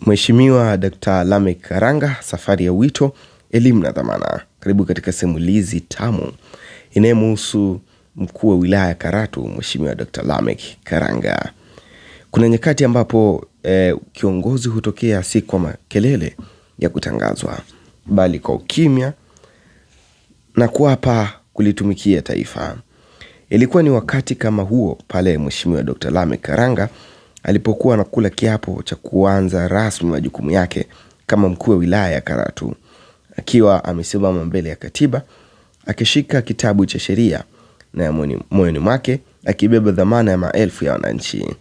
Mheshimiwa Dr. Lameck Karanga, safari ya wito, elimu na dhamana. Karibu katika simulizi tamu inayomhusu mkuu wa wilaya Karatu, Mheshimiwa Dr. Lameck Karanga. Kuna nyakati ambapo kiongozi hutokea si kwa makelele ya kutangazwa, bali kwa ukimya na kuapa kulitumikia taifa. Ilikuwa ni wakati kama huo pale Mheshimiwa Dr. Lameck Karanga alipokuwa anakula kiapo cha kuanza rasmi majukumu yake kama mkuu wa wilaya ya Karatu, akiwa amesimama mbele ya katiba, akishika kitabu cha sheria na moyoni mwake akibeba dhamana ya maelfu ya wananchi.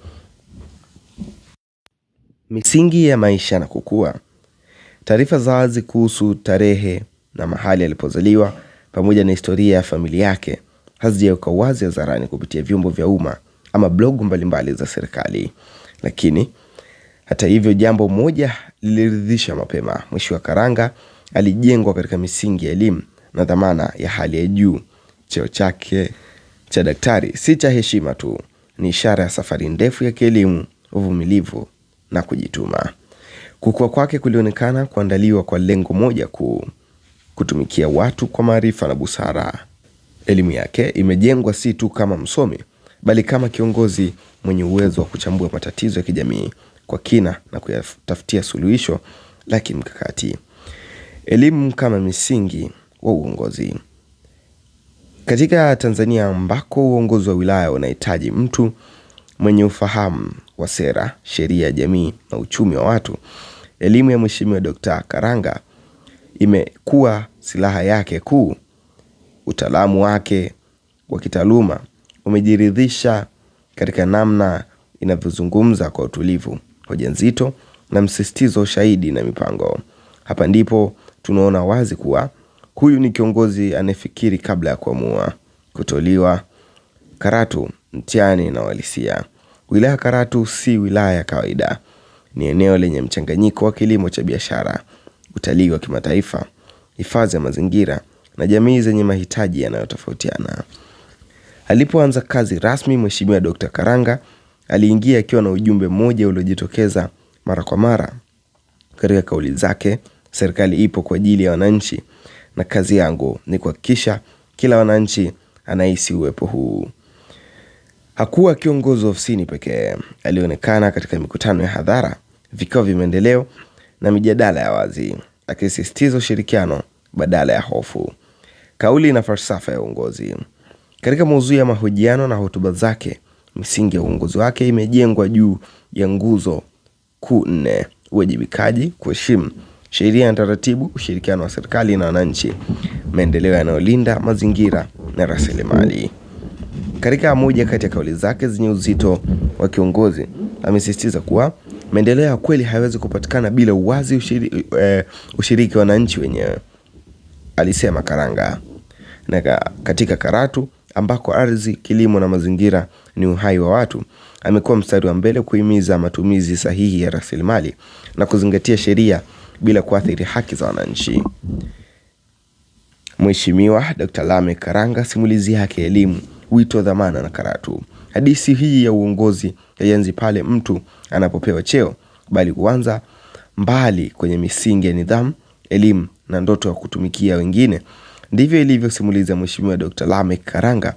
Misingi ya maisha na kukua. Taarifa za wazi kuhusu tarehe na mahali alipozaliwa pamoja na historia ya familia yake hazijawekwa wazi hadharani kupitia vyombo vya umma ama blogu mbalimbali za serikali. Lakini hata hivyo, jambo moja liliridhisha mapema: Mheshimiwa Karanga alijengwa katika misingi ya elimu na dhamana ya hali ya juu. Cheo chake cha daktari si cha heshima tu, ni ishara ya safari ndefu ya kielimu, uvumilivu na kujituma. Kukua kwake kulionekana kuandaliwa kwa lengo moja kuu: kutumikia watu kwa maarifa na busara. Elimu yake imejengwa si tu kama msomi, bali kama kiongozi mwenye uwezo wa kuchambua matatizo ya kijamii kwa kina na kuyatafutia suluhisho la kimkakati. Elimu kama misingi wa uongozi. Katika Tanzania ambako uongozi wa wilaya unahitaji mtu mwenye ufahamu wa sera, sheria, jamii na uchumi wa watu, elimu ya Mheshimiwa Dr. Karanga imekuwa silaha yake kuu. Utaalamu wake wa kitaaluma umejiridhisha katika namna inavyozungumza kwa utulivu, hoja nzito na msisitizo, ushahidi na mipango. Hapa ndipo tunaona wazi kuwa huyu ni kiongozi anayefikiri kabla ya kuamua. Kutoliwa Karatu, mtihani na uhalisia. Wilaya Karatu si wilaya ya kawaida. Ni eneo lenye mchanganyiko wa kilimo cha biashara, utalii wa kimataifa, hifadhi ya mazingira na jamii zenye mahitaji yanayotofautiana. Alipoanza kazi rasmi, Mheshimiwa Dr. Karanga aliingia akiwa na ujumbe mmoja uliojitokeza mara kwa mara katika kauli zake: serikali ipo kwa ajili ya wananchi na kazi yangu ni kuhakikisha kila wananchi anahisi uwepo huu. Hakuwa kiongozi ofisini pekee, alionekana katika mikutano ya hadhara, vikao vya maendeleo na mijadala ya wazi, akisisitiza ushirikiano badala ya hofu. Kauli na falsafa ya uongozi. Katika maudhui ya mahojiano na hotuba zake, misingi ya uongozi wake imejengwa juu ya nguzo kuu 4: uwajibikaji, kuheshimu sheria na taratibu, ushirikiano wa serikali na wananchi, maendeleo yanayolinda mazingira na rasilimali. Katika moja kati ya kauli zake zenye uzito wa kiongozi, amesisitiza kuwa maendeleo ya kweli hayawezi kupatikana bila uwazi, ushiriki wa wananchi wenyewe. Alisema Karanga. Na katika Karatu ambako ardhi, kilimo na mazingira ni uhai wa watu, amekuwa mstari wa mbele kuhimiza matumizi sahihi ya rasilimali na kuzingatia sheria bila kuathiri haki za wananchi. Mheshimiwa Dr. Lameck Karanga, simulizi yake elimu, wito, dhamana na Karatu. Hadithi hii ya uongozi haianzi pale mtu anapopewa cheo, bali huanza mbali kwenye misingi ya nidhamu, elimu na ndoto ya kutumikia wengine. Ndivyo ilivyo simulizi ya Mheshimiwa Dr. Lameck Karanga,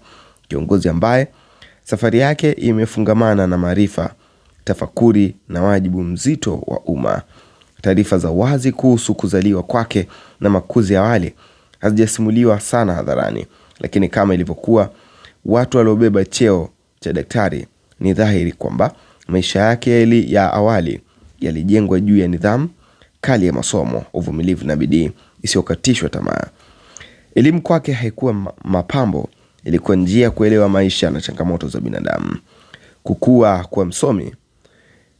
kiongozi ambaye safari yake imefungamana na maarifa, tafakuri na wajibu mzito wa umma. Taarifa za wazi kuhusu kuzaliwa kwake na makuzi ya awali hazijasimuliwa sana hadharani, lakini kama ilivyokuwa watu waliobeba cheo cha daktari, ni dhahiri kwamba maisha yake ya awali yalijengwa juu ya nidhamu kali ya masomo, uvumilivu na bidii isiyokatishwa tamaa. Elimu kwake haikuwa mapambo, ilikuwa njia ya kuelewa maisha na changamoto za binadamu. Kukua kwa msomi.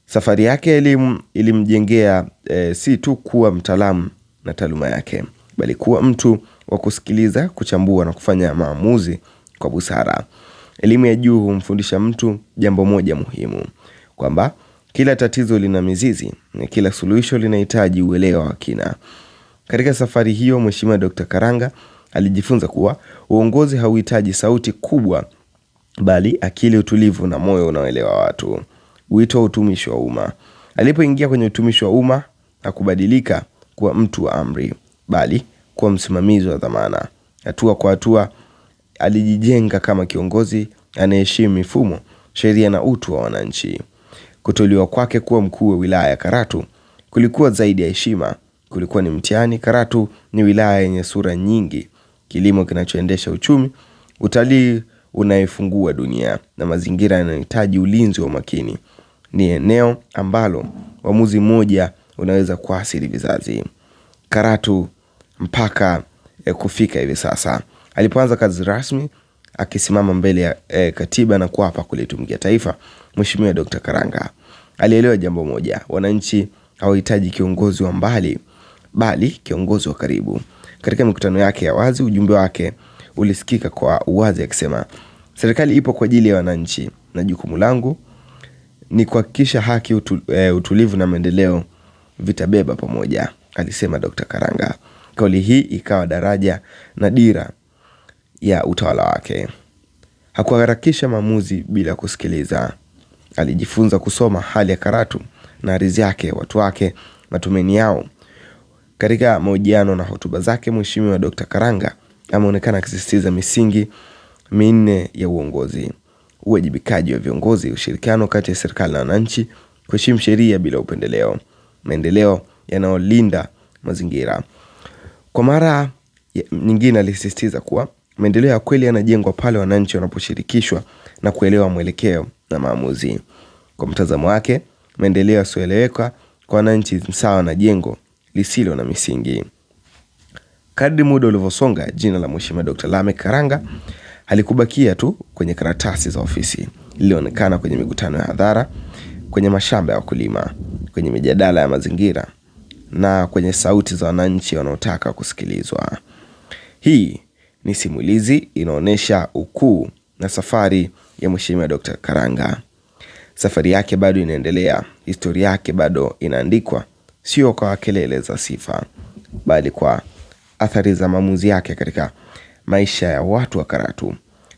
Safari yake elimu ilimjengea si tu kuwa mtaalamu na taaluma yake, bali kuwa mtu wa kusikiliza, kuchambua na kufanya maamuzi kwa busara. Elimu ya juu humfundisha mtu jambo moja muhimu, kwamba kila tatizo lina mizizi na kila suluhisho linahitaji uelewa wa kina. Katika safari hiyo, Mheshimiwa Dr. Karanga alijifunza kuwa uongozi hauhitaji sauti kubwa, bali akili, utulivu na moyo unaoelewa watu. Wito wa utumishi wa umma. Alipoingia kwenye utumishi wa umma hakubadilika kuwa mtu wa amri, bali kuwa msimamizi wa dhamana. Hatua kwa hatua alijijenga kama kiongozi anayeheshimu mifumo, sheria na utu wa wananchi. Kuteuliwa kwake kuwa mkuu wa wilaya ya Karatu kulikuwa zaidi ya heshima, kulikuwa ni mtihani. Karatu ni wilaya yenye sura nyingi, kilimo kinachoendesha uchumi, utalii unayefungua dunia na mazingira yanayohitaji ulinzi wa makini. Ni eneo ambalo uamuzi mmoja unaweza kuathiri vizazi. Karatu mpaka kufika hivi sasa. Alipoanza kazi rasmi akisimama mbele ya katiba na kuapa kulitumikia taifa, Mheshimiwa Dr. Karanga alielewa jambo moja: wananchi hawahitaji kiongozi wa mbali, bali kiongozi wa karibu. Katika mikutano yake ya wazi, ujumbe wake ulisikika kwa uwazi akisema, serikali ipo kwa ajili ya wananchi na jukumu langu ni kuhakikisha haki, utulivu na maendeleo vitabeba pamoja, alisema Dr. Karanga. Kauli hii ikawa daraja na dira ya utawala wake. Hakuharakisha maamuzi bila kusikiliza. Alijifunza kusoma hali ya Karatu na ardhi yake, watu wake, matumaini yao. Katika mahojiano na hotuba zake, Mheshimiwa Dr. Karanga ameonekana akisisitiza misingi minne ya uongozi: uwajibikaji wa viongozi, ushirikiano kati ya serikali na wananchi, kuheshimu sheria bila upendeleo, maendeleo yanayolinda mazingira. Kwa mara nyingine alisisitiza kuwa maendeleo ya kweli yanajengwa pale wananchi wanaposhirikishwa na kuelewa mwelekeo na maamuzi. Kwa mtazamo wake, maendeleo yasiyoeleweka kwa wananchi sawa na jengo lisilo na misingi. Kadri muda ulivyosonga, jina la Mheshimiwa Dr. Lameck Karanga halikubakia tu kwenye karatasi za ofisi. Lilionekana kwenye mikutano ya hadhara, kwenye mashamba ya wakulima, kwenye mijadala ya mazingira na kwenye sauti za wananchi wanaotaka kusikilizwa. Hii ni simulizi inaonyesha ukuu na safari ya Mheshimiwa Dr. Karanga. Safari yake bado inaendelea, historia yake bado inaandikwa, sio kwa kelele za sifa, bali kwa athari za maamuzi yake katika maisha ya watu wa Karatu.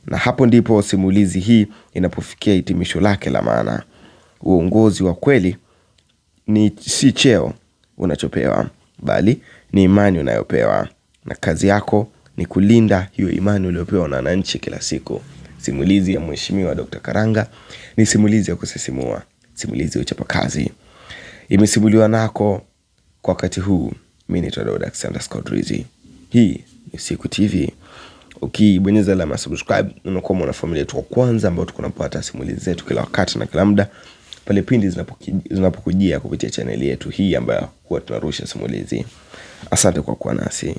Na hapo ndipo simulizi hii inapofikia hitimisho lake la maana. Uongozi wa kweli ni si cheo unachopewa, bali ni imani unayopewa, na kazi yako ni kulinda hiyo imani uliyopewa na wananchi kila siku. Simulizi ya Mheshimiwa Dr. Karanga ni simulizi ya kusisimua, simulizi ya uchapakazi. Imesimuliwa nako kwa wakati huu. Mimi ni Daud_Drizzy. Hii ni Siku TV. Ukibonyeza alama subscribe unakuwa mwanafamilia yetu wa kwanza ambao tunapata simulizi zetu kila wakati na kila muda pale pindi zinapokujia kupitia channel yetu hii ambayo huwa tunarusha simulizi. Asante kwa kuwa nasi.